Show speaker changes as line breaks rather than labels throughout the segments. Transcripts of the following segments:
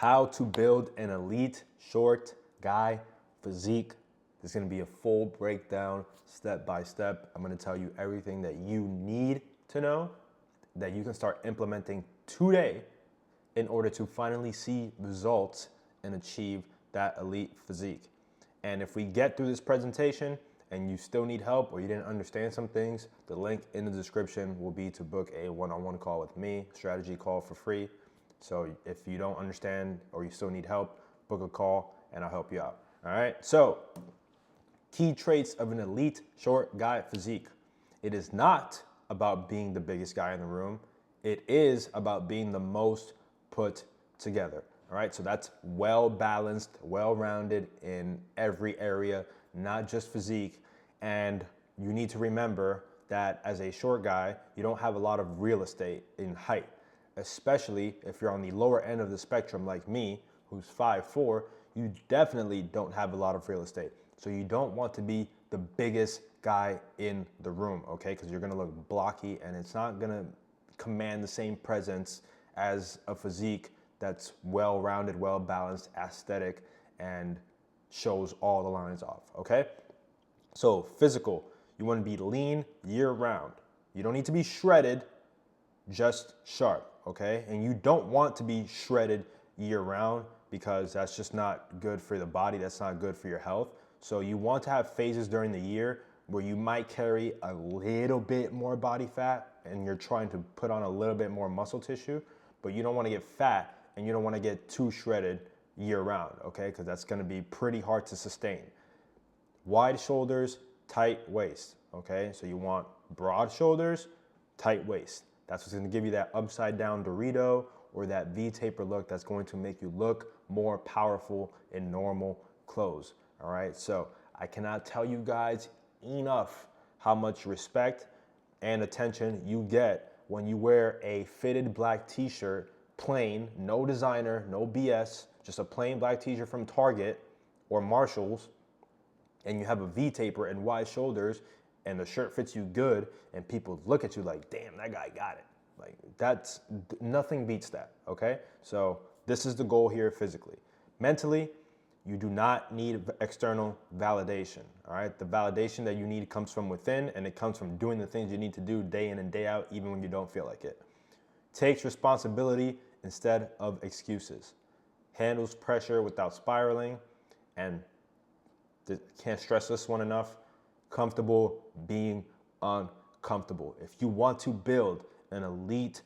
How to build an elite short guy physique. There's gonna be a full breakdown, step by step. I'm gonna tell you everything that you need to know that you can start implementing today in order to finally see results and achieve that elite physique. And if we get through this presentation and you still need help or you didn't understand some things, the link in the description will be to book a one-on-one call with me, strategy call for free. So if you don't understand or you still need help, book a call and I'll help you out. All right. So key traits of an elite short guy physique. It is not about being the biggest guy in the room. It is about being the most put together. All right. So that's well balanced, well rounded in every area, not just physique. And you need to remember that as a short guy, you don't have a lot of real estate in height, especially if you're on the lower end of the spectrum like me, who's 5'4", you definitely don't have a lot of real estate. So you don't want to be the biggest guy in the room, okay? Because you're gonna look blocky and it's not gonna command the same presence as a physique that's well-rounded, well-balanced, aesthetic, and shows all the lines off, okay? So physical, you wanna be lean year-round. You don't need to be shredded, just sharp, okay? And you don't want to be shredded year-round because that's just not good for the body, that's not good for your health. So you want to have phases during the year where you might carry a little bit more body fat and you're trying to put on a little bit more muscle tissue, but you don't want to get fat and you don't want to get too shredded year-round, okay? Because that's going to be pretty hard to sustain. Wide shoulders, tight waist, okay? So you want broad shoulders, tight waist. That's what's going to give you that upside down Dorito or that V-taper look that's going to make you look more powerful in normal clothes. All right, so I cannot tell you guys enough how much respect and attention you get when you wear a fitted black t-shirt, plain, no designer, no BS, just a plain black t-shirt from Target or Marshall's, and you have a V-taper and wide shoulders and the shirt fits you good and people look at you like, damn, that guy got it. Like that's, nothing beats that, okay? So this is the goal here physically. Mentally, you do not need external validation, all right? The validation that you need comes from within and it comes from doing the things you need to do day in and day out, even when you don't feel like it. Takes responsibility instead of excuses. Handles pressure without spiraling, and can't stress this one enough, comfortable being uncomfortable. If you want to build an elite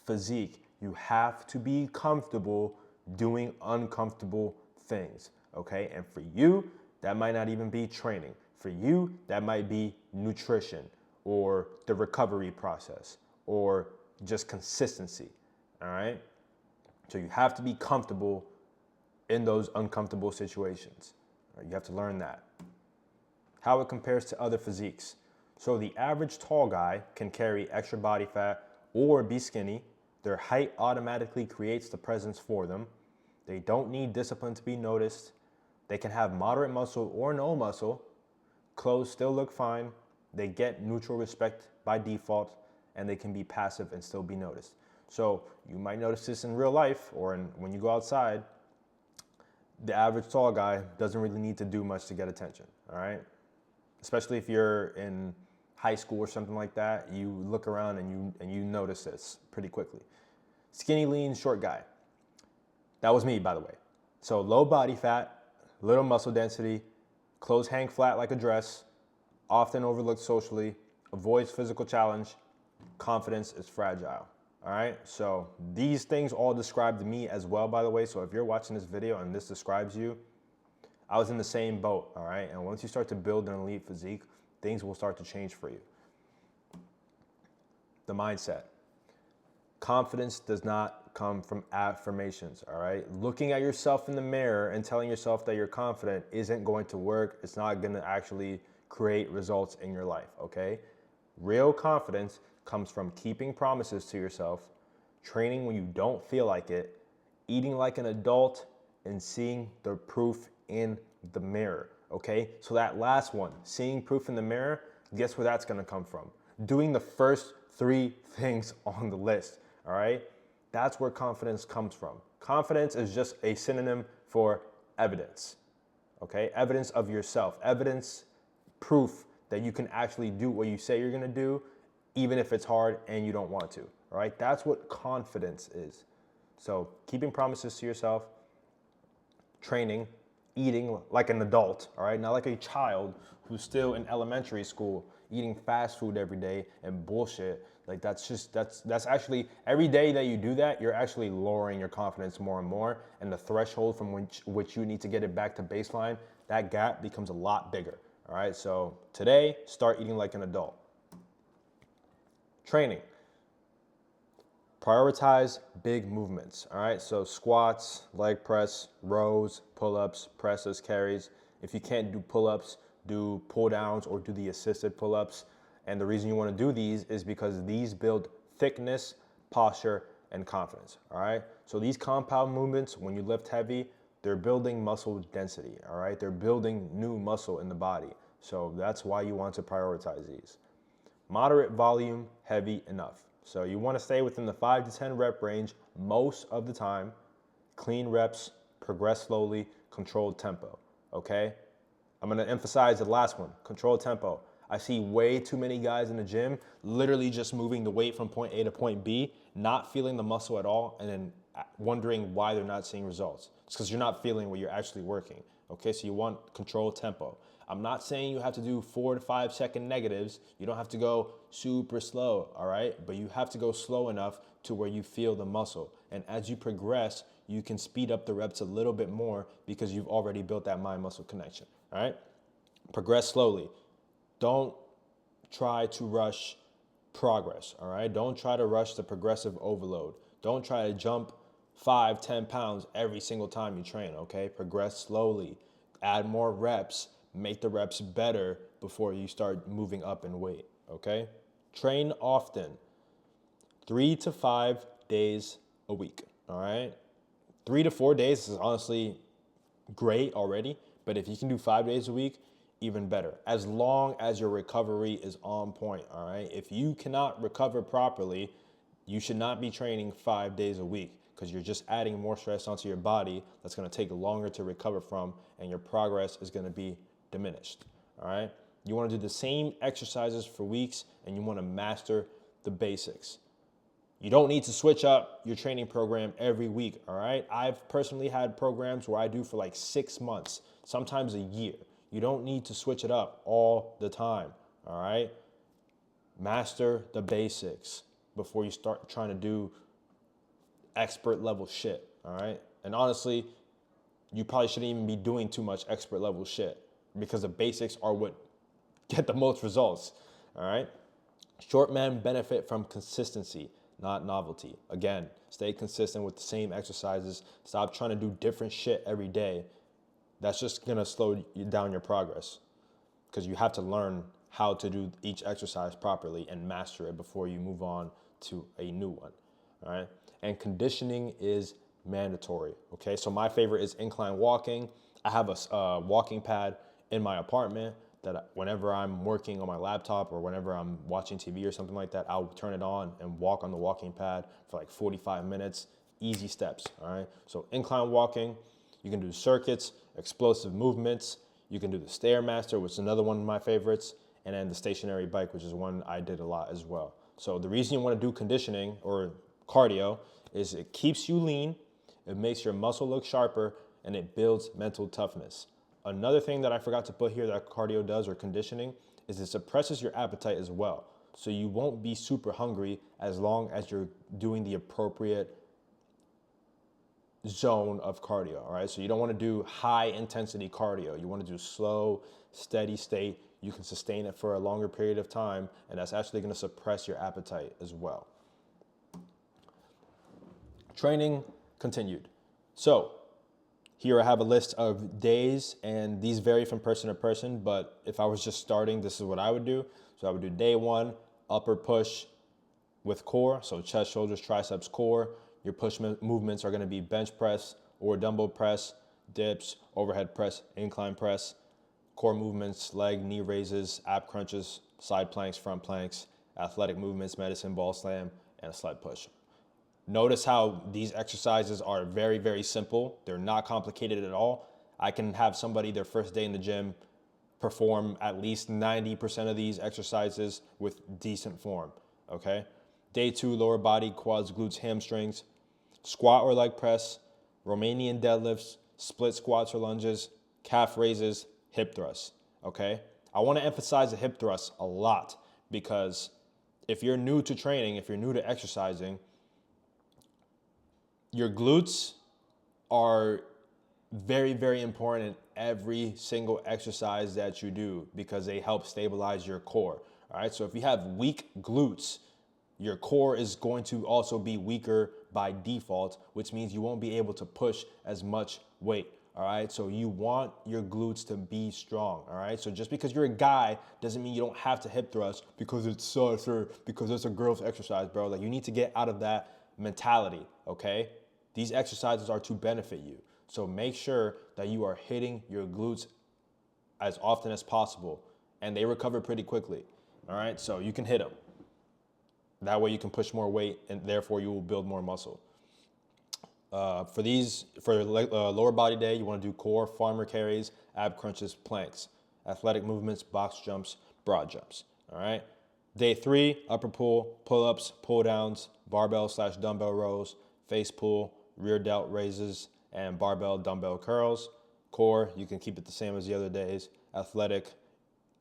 physique, you have to be comfortable doing uncomfortable things, okay? And for you, that might not even be training. For you, that might be nutrition or the recovery process or just consistency, all right? So you have to be comfortable in those uncomfortable situations. Right? You have to learn that. How it compares to other physiques. So the average tall guy can carry extra body fat or be skinny. Their height automatically creates the presence for them. They don't need discipline to be noticed. They can have moderate muscle or no muscle. Clothes still look fine. They get neutral respect by default, and they can be passive and still be noticed. So you might notice this in real life or when you go outside. The average tall guy doesn't really need to do much to get attention, all right? Especially if you're in high school or something like that, you look around and you notice this pretty quickly. Skinny, lean, short guy. That was me, by the way. So low body fat, little muscle density, clothes hang flat like a dress, often overlooked socially, avoids physical challenge, confidence is fragile. All right, so these things all described me as well, by the way. So if you're watching this video and this describes you, I was in the same boat, all right? And once you start to build an elite physique, things will start to change for you. The mindset. Confidence does not come from affirmations, all right? Looking at yourself in the mirror and telling yourself that you're confident isn't going to work. It's not gonna actually create results in your life, okay? Real confidence comes from keeping promises to yourself, training when you don't feel like it, eating like an adult, and seeing the proof in the mirror, okay? So that last one, seeing proof in the mirror, guess where that's gonna come from? Doing the first 3 things on the list, all right? That's where confidence comes from, Confidence is just a synonym for evidence, okay? Evidence of yourself, evidence, proof that you can actually do what you say you're gonna do, even if it's hard and you don't want to, all right? That's what confidence is. So keeping promises to yourself, training, eating like an adult, all right? Not like a child who's still in elementary school, eating fast food every day and bullshit. Like that's actually, every day that you do that, you're actually lowering your confidence more and more, and the threshold from which you need to get it back to baseline, that gap becomes a lot bigger, all right? So today, start eating like an adult. Training. Prioritize big movements, all right? So squats, leg press, rows, pull-ups, presses, carries. If you can't do pull-ups, do pull-downs or do the assisted pull-ups. And the reason you wanna do these is because these build thickness, posture, and confidence, all right? So these compound movements, when you lift heavy, they're building muscle density, all right? They're building new muscle in the body. So that's why you want to prioritize these. Moderate volume, heavy enough. So you want to stay within the 5 to 10 rep range most of the time. Clean reps, progress slowly, controlled tempo, okay? I'm going to emphasize the last one, controlled tempo. I see way too many guys in the gym literally just moving the weight from point A to point B, not feeling the muscle at all, and then wondering why they're not seeing results. It's because you're not feeling what you're actually working, okay? So you want controlled tempo. I'm not saying you have to do 4 to 5 second negatives. You don't have to go super slow, all right? But you have to go slow enough to where you feel the muscle. And as you progress, you can speed up the reps a little bit more because you've already built that mind-muscle connection, all right? Progress slowly. Don't try to rush progress, all right? Don't try to rush the progressive overload. Don't try to jump 5, 10 pounds every single time you train, okay? Progress slowly. Add more reps. Make the reps better before you start moving up in weight, okay? Train often, 3 to 5 days a week, all right? 3 to 4 days is honestly great already, but if you can do 5 days a week, even better, as long as your recovery is on point, all right? If you cannot recover properly, you should not be training 5 days a week because you're just adding more stress onto your body that's gonna take longer to recover from, and your progress is gonna be diminished, all right? You wanna do the same exercises for weeks, and you wanna master the basics. You don't need to switch up your training program every week, all right? I've personally had programs where I do for like 6 months, sometimes a year. You don't need to switch it up all the time, all right? Master the basics before you start trying to do expert level shit, all right? And honestly, you probably shouldn't even be doing too much expert level shit because the basics are what get the most results, all right? Short men benefit from consistency, not novelty. Again, stay consistent with the same exercises. Stop trying to do different shit every day. That's just gonna slow down your progress because you have to learn how to do each exercise properly and master it before you move on to a new one, all right? And conditioning is mandatory, okay? So my favorite is incline walking. I have a walking pad in my apartment that whenever I'm working on my laptop or whenever I'm watching TV or something like that, I'll turn it on and walk on the walking pad for like 45 minutes, easy steps, all right? So incline walking, you can do circuits, explosive movements, you can do the Stairmaster, which is another one of my favorites, and then the stationary bike, which is one I did a lot as well. So the reason you wanna do conditioning or cardio is it keeps you lean, it makes your muscle look sharper, and it builds mental toughness. Another thing that I forgot to put here that cardio does, or conditioning, is it suppresses your appetite as well. So you won't be super hungry as long as you're doing the appropriate zone of cardio, all right? So you don't wanna do high intensity cardio. You wanna do slow, steady state. You can sustain it for a longer period of time, and that's actually gonna suppress your appetite as well. Training continued. So here I have a list of days, and these vary from person to person, but if I was just starting, this is what I would do. So I would do day 1, upper push with core, so chest, shoulders, triceps, core. Your push movements are gonna be bench press or dumbbell press, dips, overhead press, incline press. Core movements, leg, knee raises, ab crunches, side planks, front planks, athletic movements, medicine ball slam, and a sled push. Notice how these exercises are very, very simple. They're not complicated at all. I can have somebody their first day in the gym perform at least 90% of these exercises with decent form, okay? Day 2, lower body, quads, glutes, hamstrings, squat or leg press, Romanian deadlifts, split squats or lunges, calf raises, hip thrusts, okay? I wanna emphasize the hip thrusts a lot because if you're new to training, if you're new to exercising, your glutes are very, very important in every single exercise that you do because they help stabilize your core. All right. So if you have weak glutes, your core is going to also be weaker by default, which means you won't be able to push as much weight. All right. So you want your glutes to be strong. All right. So just because you're a guy doesn't mean you don't have to hip thrust because it's sus or because it's a girl's exercise, bro. Like you need to get out of that mentality. Okay. These exercises are to benefit you. So make sure that you are hitting your glutes as often as possible and they recover pretty quickly. All right. So you can hit them. That way you can push more weight and therefore you will build more muscle. For lower body day, you want to do core, farmer carries, ab crunches, planks, athletic movements, box jumps, broad jumps. All right. Day 3, upper pull, pull-ups, pull-downs, barbell/dumbbell rows, face pull, rear delt raises, and barbell dumbbell curls. Core, you can keep it the same as the other days. Athletic,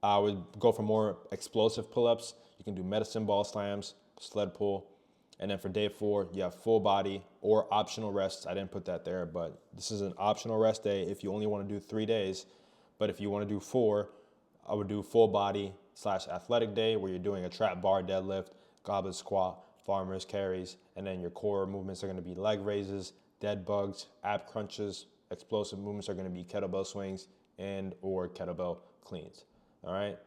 I would go for more explosive pull-ups. You can do medicine ball slams, sled pull. And then for day 4, you have full body or optional rests. I didn't put that there, but this is an optional rest day if you only want to do 3 days. But if you want to do 4, I would do full body/athletic day where you're doing a trap bar deadlift, goblet squat, farmers carries, and then your core movements are going to be leg raises, dead bugs, ab crunches. Explosive movements are going to be kettlebell swings and or kettlebell cleans. All right.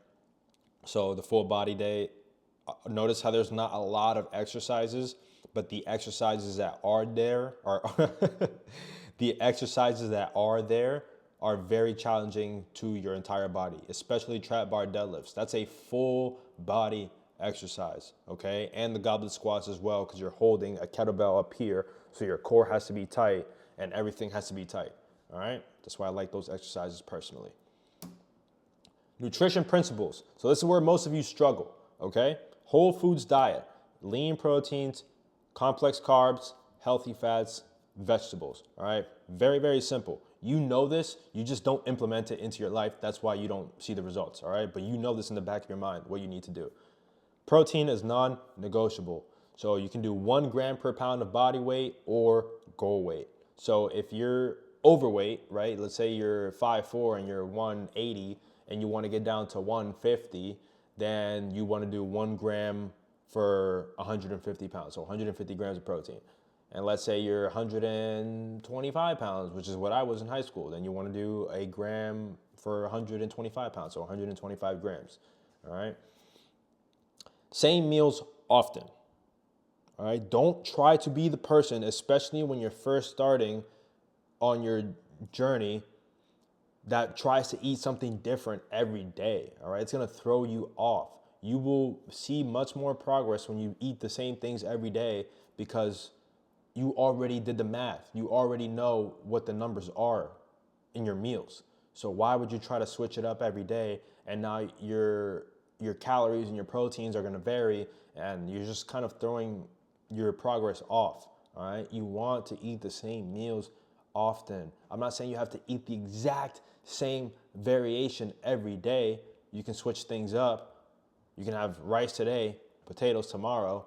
So the full body day, notice how there's not a lot of exercises, but the exercises that are there are the exercises that are there are very challenging to your entire body, especially trap bar deadlifts. That's a full body exercise, okay? And the goblet squats as well, because you're holding a kettlebell up here, so your core has to be tight and everything has to be tight, all right? That's why I like those exercises personally. Nutrition principles. So this is where most of you struggle, okay? Whole foods diet, lean proteins, complex carbs, healthy fats, vegetables, all right? Very, very simple. You know this, you just don't implement it into your life. That's why you don't see the results, all right? But you know this in the back of your mind, what you need to do. Protein is non-negotiable. So you can do 1 gram per pound of body weight or goal weight. So if you're overweight, right? Let's say you're 5'4" and you're 180 and you want to get down to 150, then you want to do 1 gram for 150 pounds. So 150 grams of protein. And let's say you're 125 pounds, which is what I was in high school. Then you want to do 1 gram for 125 pounds, so 125 grams, all right? Same meals often, all right? Don't try to be the person, especially when you're first starting on your journey, that tries to eat something different every day, all right? It's gonna throw you off. You will see much more progress when you eat the same things every day because you already did the math. You already know what the numbers are in your meals. So why would you try to switch it up every day and now your calories and your proteins are gonna vary and you're just kind of throwing your progress off, all right? You want to eat the same meals often. I'm not saying you have to eat the exact same variation every day. You can switch things up. You can have rice today, potatoes tomorrow,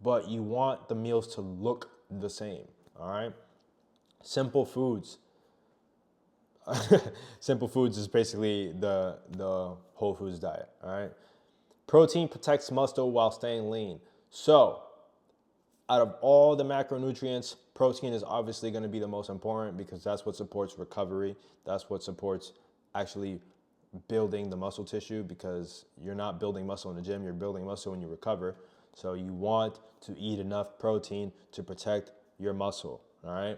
but you want the meals to look the same, all right? Simple foods. Simple foods is basically the whole foods diet, all right? Protein protects muscle while staying lean. So out of all the macronutrients, protein is obviously going to be the most important because that's what supports recovery. That's what supports actually building the muscle tissue because you're not building muscle in the gym, you're building muscle when you recover. So you want to eat enough protein to protect your muscle, all right?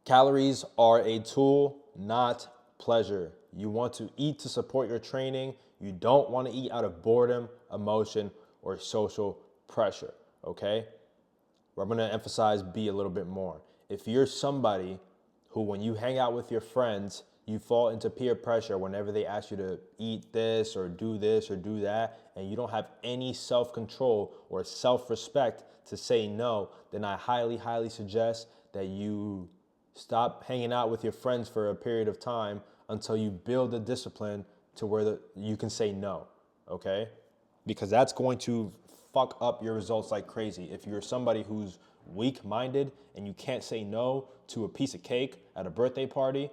Calories are a tool, not pleasure. You want to eat to support your training. You don't want to eat out of boredom, emotion, or social pressure, okay? where I'm gonna emphasize be a little bit more. If you're somebody who, when you hang out with your friends, you fall into peer pressure whenever they ask you to eat this or do that, and you don't have any self-control or self-respect to say no, then I highly, highly suggest that you stop hanging out with your friends for a period of time until you build the discipline to where you can say no, okay? Because that's going to fuck up your results like crazy. If you're somebody who's weak-minded and you can't say no to a piece of cake at a birthday party,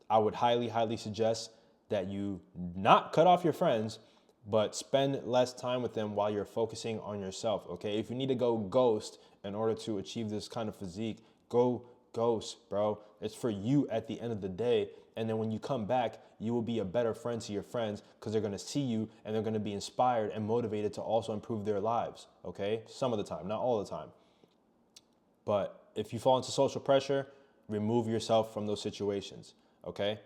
I would highly, highly suggest that you not cut off your friends, but spend less time with them while you're focusing on yourself, okay? If you need to go ghost in order to achieve this kind of physique, go ghost, bro. It's for you at the end of the day. And then when you come back, you will be a better friend to your friends because they're gonna see you and they're gonna be inspired and motivated to also improve their lives, okay? Some of the time, not all the time. But if you fall into social pressure, remove yourself from those situations, okay?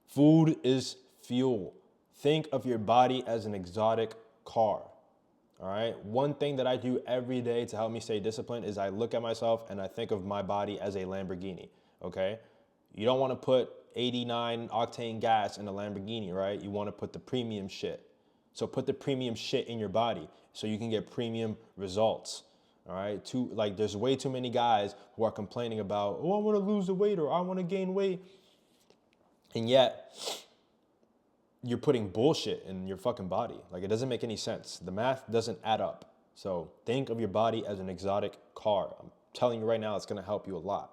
Food is fuel. Think of your body as an exotic car, all right? One thing that I do every day to help me stay disciplined is I look at myself and I think of my body as a Lamborghini, okay? You don't want to put 89 octane gas in a Lamborghini, right? You want to put the premium shit. So put the premium shit in your body so you can get premium results. All right. There's way too many guys who are complaining about, oh, I want to lose the weight or I want to gain weight. And yet you're putting bullshit in your fucking body. Like, it doesn't make any sense. The math doesn't add up. So think of your body as an exotic car. I'm telling you right now, it's going to help you a lot.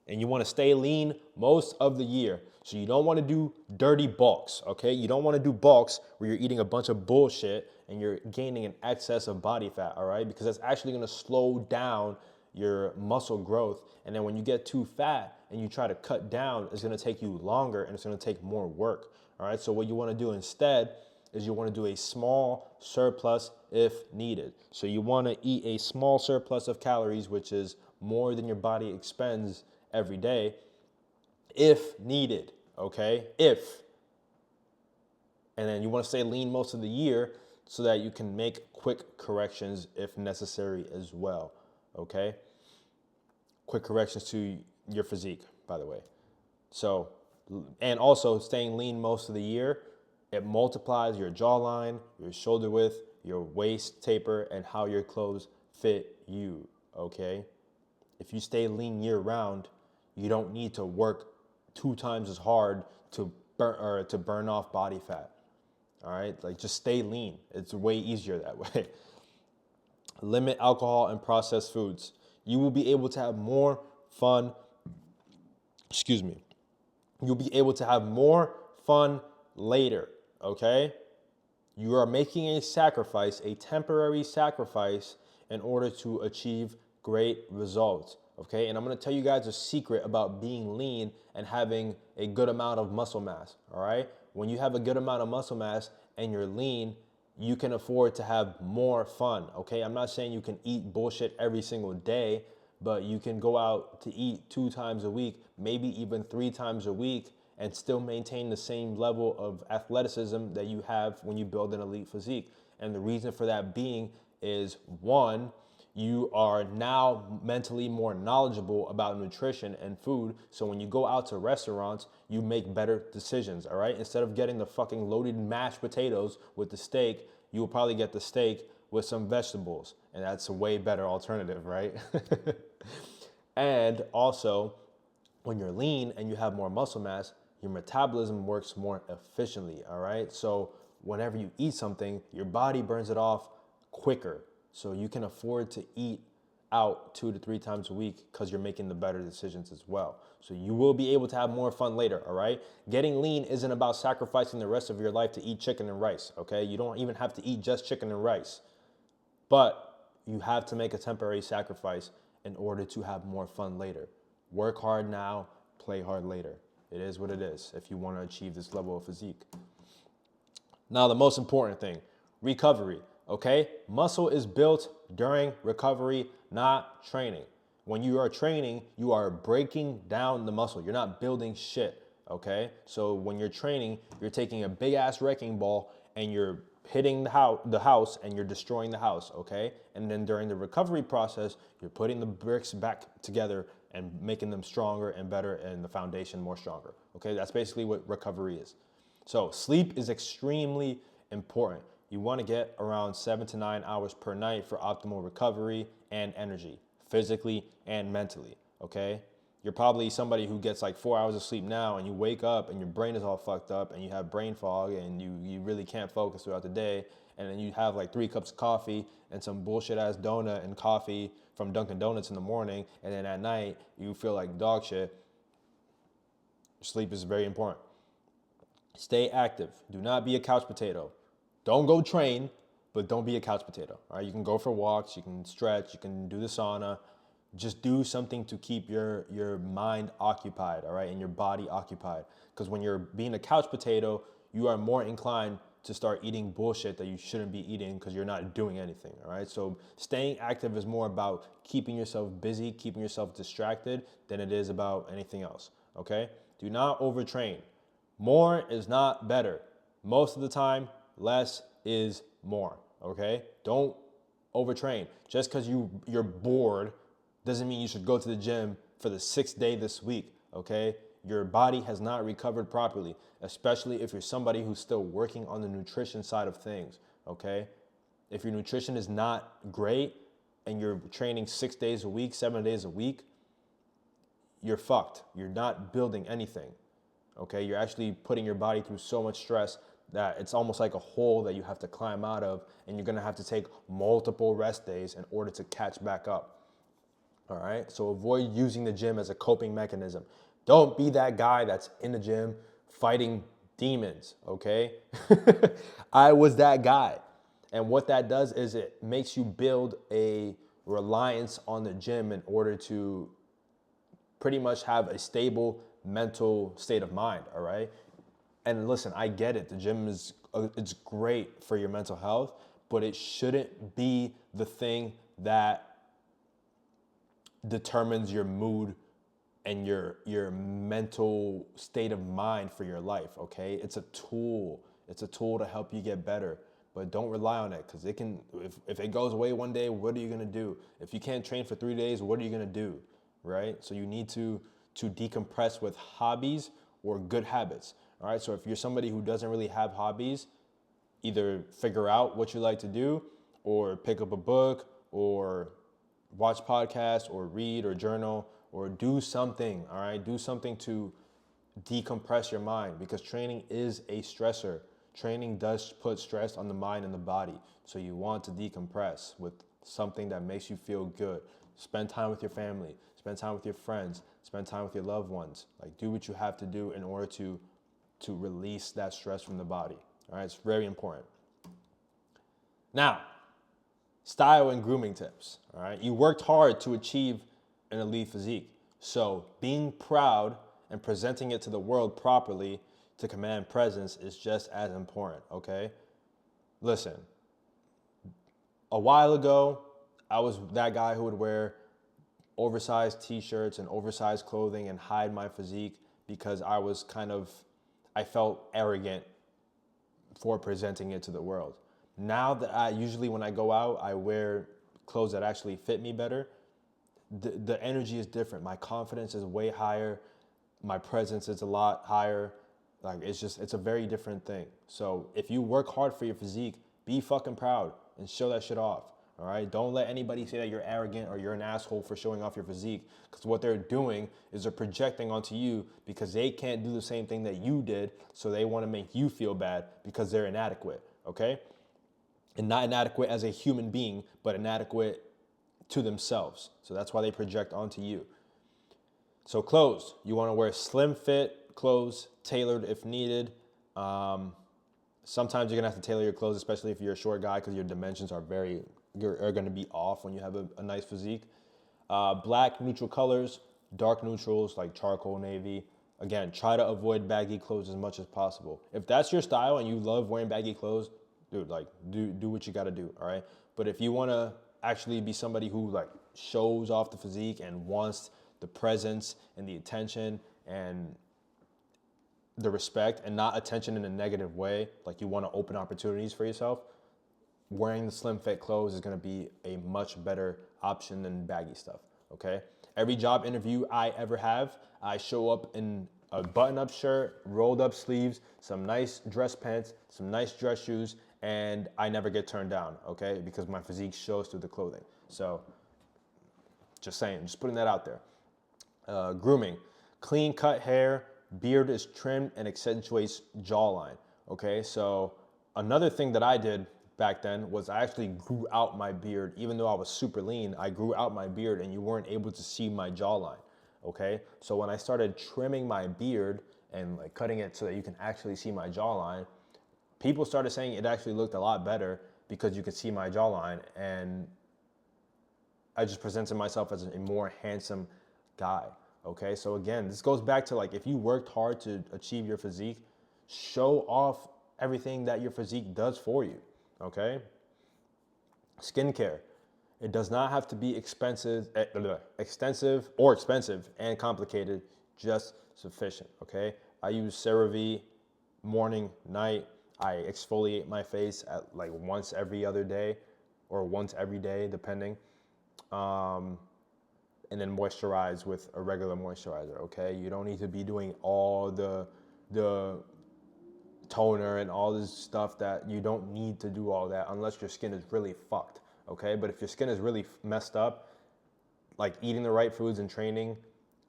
And you want to stay lean most of the year. So you don't want to do dirty bulks, okay? You don't want to do bulks where you're eating a bunch of bullshit and you're gaining an excess of body fat, all right? Because that's actually going to slow down your muscle growth. And then when you get too fat and you try to cut down, it's going to take you longer and it's going to take more work, all right? So what you want to do instead is you want to do a small surplus if needed. So you want to eat a small surplus of calories, which is more than your body expends every day, if needed, okay? And then you want to stay lean most of the year so that you can make quick corrections if necessary as well, okay? Quick corrections to your physique, by the way. So, and also staying lean most of the year, it multiplies your jawline, your shoulder width, your waist taper, and how your clothes fit you, okay? If you stay lean year round, you don't need to work 2 times as hard to burn off body fat. All right, like, just stay lean. It's way easier that way. Limit alcohol and processed foods. You will be able to have more fun. You'll be able to have more fun later. Okay. You are making a sacrifice, a temporary sacrifice, in order to achieve great results. Okay, and I'm gonna tell you guys a secret about being lean and having a good amount of muscle mass, all right? When you have a good amount of muscle mass and you're lean, you can afford to have more fun, okay? I'm not saying you can eat bullshit every single day, but you can go out to eat 2 times a week, maybe even 3 times a week, and still maintain the same level of athleticism that you have when you build an elite physique. And the reason for that being is, one, you are now mentally more knowledgeable about nutrition and food. So when you go out to restaurants, you make better decisions, all right? Instead of getting the fucking loaded mashed potatoes with the steak, you will probably get the steak with some vegetables. And that's a way better alternative, right? And also, when you're lean and you have more muscle mass, your metabolism works more efficiently, all right? So whenever you eat something, your body burns it off quicker. So you can afford to eat out 2 to 3 times a week because you're making the better decisions as well. So you will be able to have more fun later, all right? Getting lean isn't about sacrificing the rest of your life to eat chicken and rice, okay? You don't even have to eat just chicken and rice. But you have to make a temporary sacrifice in order to have more fun later. Work hard now, play hard later. It is what it is if you want to achieve this level of physique. Now, the most important thing, recovery. Okay, muscle is built during recovery, not training. When you are training, you are breaking down the muscle. You're not building shit, okay? So when you're training, you're taking a big ass wrecking ball and you're hitting the house and you're destroying the house, okay? And then during the recovery process, you're putting the bricks back together and making them stronger and better and the foundation more stronger, okay? That's basically what recovery is. So sleep is extremely important. You want to get around 7 to 9 hours per night for optimal recovery and energy, physically and mentally, okay? You're probably somebody who gets like 4 hours of sleep now and you wake up and your brain is all fucked up and you have brain fog and you really can't focus throughout the day. And then you have like 3 cups of coffee and some bullshit ass donut and coffee from Dunkin' Donuts in the morning. And then at night you feel like dog shit. Sleep is very important. Stay active. Do not be a couch potato. Don't go train, but don't be a couch potato. All right, you can go for walks, you can stretch, you can do the sauna. Just do something to keep your mind occupied, all right, and your body occupied. Because when you're being a couch potato, you are more inclined to start eating bullshit that you shouldn't be eating because you're not doing anything, all right? So staying active is more about keeping yourself busy, keeping yourself distracted than it is about anything else, okay? Do not overtrain. More is not better. Most of the time, less is more, okay? Don't overtrain. Just because you're bored doesn't mean you should go to the gym for the 6th day this week, okay? Your body has not recovered properly, especially if you're somebody who's still working on the nutrition side of things, okay? If your nutrition is not great and you're training 6 days a week, 7 days a week, you're fucked. You're not building anything, okay? You're actually putting your body through so much stress that it's almost like a hole that you have to climb out of, and you're gonna have to take multiple rest days in order to catch back up. All right, so avoid using the gym as a coping mechanism. Don't be that guy that's in the gym fighting demons, okay? I was that guy. And what that does is it makes you build a reliance on the gym in order to pretty much have a stable mental state of mind, all right? And listen, I get it. The gym it's great for your mental health, but it shouldn't be the thing that determines your mood and your mental state of mind for your life, okay? It's a tool. It's a tool to help you get better, but don't rely on it because it can, if it goes away one day, what are you gonna do? If you can't train for 3 days, what are you gonna do, right? So you need to decompress with hobbies or good habits, all right? So if you're somebody who doesn't really have hobbies, either figure out what you like to do or pick up a book or watch podcasts or read or journal or do something, all right? Do something to decompress your mind because training is a stressor. Training does put stress on the mind and the body. So you want to decompress with something that makes you feel good. Spend time with your family, spend time with your friends, spend time with your loved ones. Like do what you have to do in order to release that stress from the body, all right? It's very important. Now, style and grooming tips, all right? You worked hard to achieve an elite physique. So being proud and presenting it to the world properly to command presence is just as important, okay? Listen, a while ago, I was that guy who would wear oversized t-shirts and oversized clothing and hide my physique because I felt arrogant for presenting it to the world. Now that usually when I go out, I wear clothes that actually fit me better. The energy is different. My confidence is way higher. My presence is a lot higher. Like it's a very different thing. So if you work hard for your physique, be fucking proud and show that shit off. All right. Don't let anybody say that you're arrogant or you're an asshole for showing off your physique. Because what they're doing is they're projecting onto you because they can't do the same thing that you did. So they want to make you feel bad because they're inadequate. Okay. And not inadequate as a human being, but inadequate to themselves. So that's why they project onto you. So clothes, you want to wear slim fit clothes, tailored if needed. Sometimes you're gonna have to tailor your clothes, especially if you're a short guy, because your dimensions are going to be off when you have a nice physique. Black neutral colors, dark neutrals like charcoal, navy. Again, try to avoid baggy clothes as much as possible. If that's your style and you love wearing baggy clothes, dude, like do what you got to do, all right? But if you want to actually be somebody who like shows off the physique and wants the presence and the attention and the respect and not attention in a negative way, like you want to open opportunities for yourself, wearing the slim fit clothes is going to be a much better option than baggy stuff, okay? Every job interview I ever have, I show up in a button-up shirt, rolled up sleeves, some nice dress pants, some nice dress shoes, and I never get turned down, okay? Because my physique shows through the clothing. So just saying, just putting that out there. Grooming, clean cut hair, beard is trimmed and accentuates jawline, okay? So another thing that I did back then was I actually grew out my beard. Even though I was super lean, I grew out my beard and you weren't able to see my jawline, okay? So when I started trimming my beard and like cutting it so that you can actually see my jawline, people started saying it actually looked a lot better because you could see my jawline, and I just presented myself as a more handsome guy, okay? So again, this goes back to like, if you worked hard to achieve your physique, show off everything that your physique does for you, okay? Skincare. It does not have to be extensive and complicated, just sufficient, okay? I use CeraVe morning, night. I exfoliate my face at like once every other day or once every day, depending. And then moisturize with a regular moisturizer, okay? You don't need to be doing all the toner and all this stuff that you don't need to do all that unless your skin is really fucked, okay? But if your skin is really messed up, like eating the right foods and training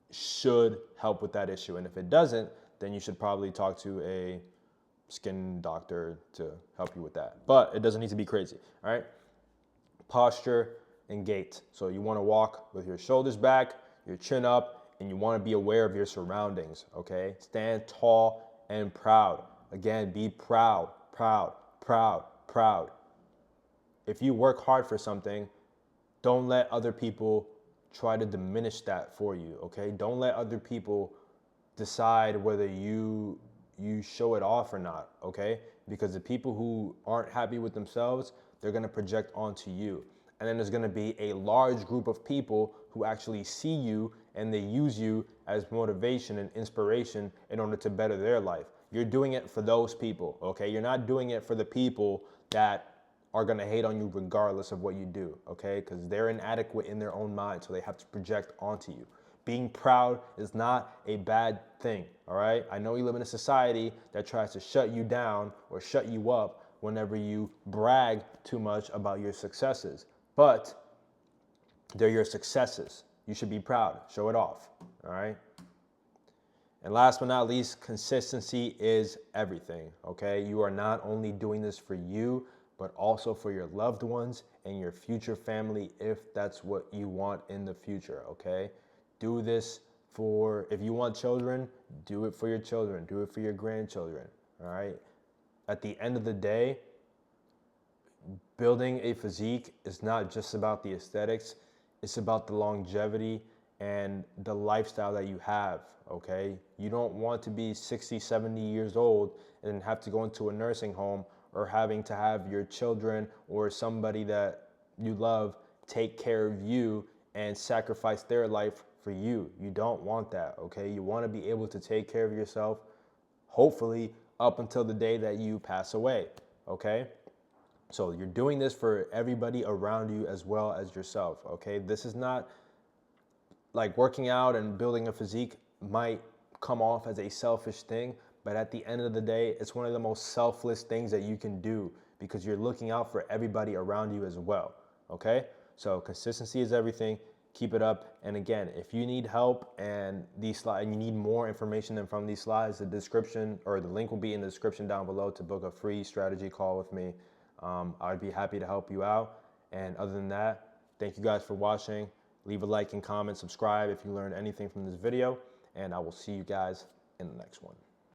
should help with that issue. And if it doesn't, then you should probably talk to a skin doctor to help you with that. But it doesn't need to be crazy, all right? Posture and gait. So you want to walk with your shoulders back, your chin up, and you want to be aware of your surroundings, okay? Stand tall and proud. Again, be proud, proud, proud, proud. If you work hard for something, don't let other people try to diminish that for you, okay? Don't let other people decide whether you show it off or not, okay? Because the people who aren't happy with themselves, they're gonna project onto you. And then there's gonna be a large group of people who actually see you and they use you as motivation and inspiration in order to better their life. You're doing it for those people, okay? You're not doing it for the people that are gonna hate on you regardless of what you do, okay? Because they're inadequate in their own mind, so they have to project onto you. Being proud is not a bad thing, all right? I know you live in a society that tries to shut you down or shut you up whenever you brag too much about your successes, but they're your successes. You should be proud, show it off, all right? And last but not least, consistency is everything, okay? You are not only doing this for you, but also for your loved ones and your future family if that's what you want in the future, okay? Do this for, if you want children, do it for your children, do it for your grandchildren, all right? At the end of the day, building a physique is not just about the aesthetics, it's about the longevity and the lifestyle that you have, okay? You don't want to be 60, 70 years old and have to go into a nursing home or having to have your children or somebody that you love take care of you and sacrifice their life for you. You don't want that, okay? You want to be able to take care of yourself, hopefully up until the day that you pass away, okay? So you're doing this for everybody around you as well as yourself, okay? This is not like working out and building a physique might come off as a selfish thing, but at the end of the day, it's one of the most selfless things that you can do because you're looking out for everybody around you as well, okay? So consistency is everything. Keep it up. And again, if you need help and these slides, and you need more information than from these slides, the description or the link will be in the description down below to book a free strategy call with me. I'd be happy to help you out. And other than that, thank you guys for watching. Leave a like and comment, subscribe if you learned anything from this video, and I will see you guys in the next one.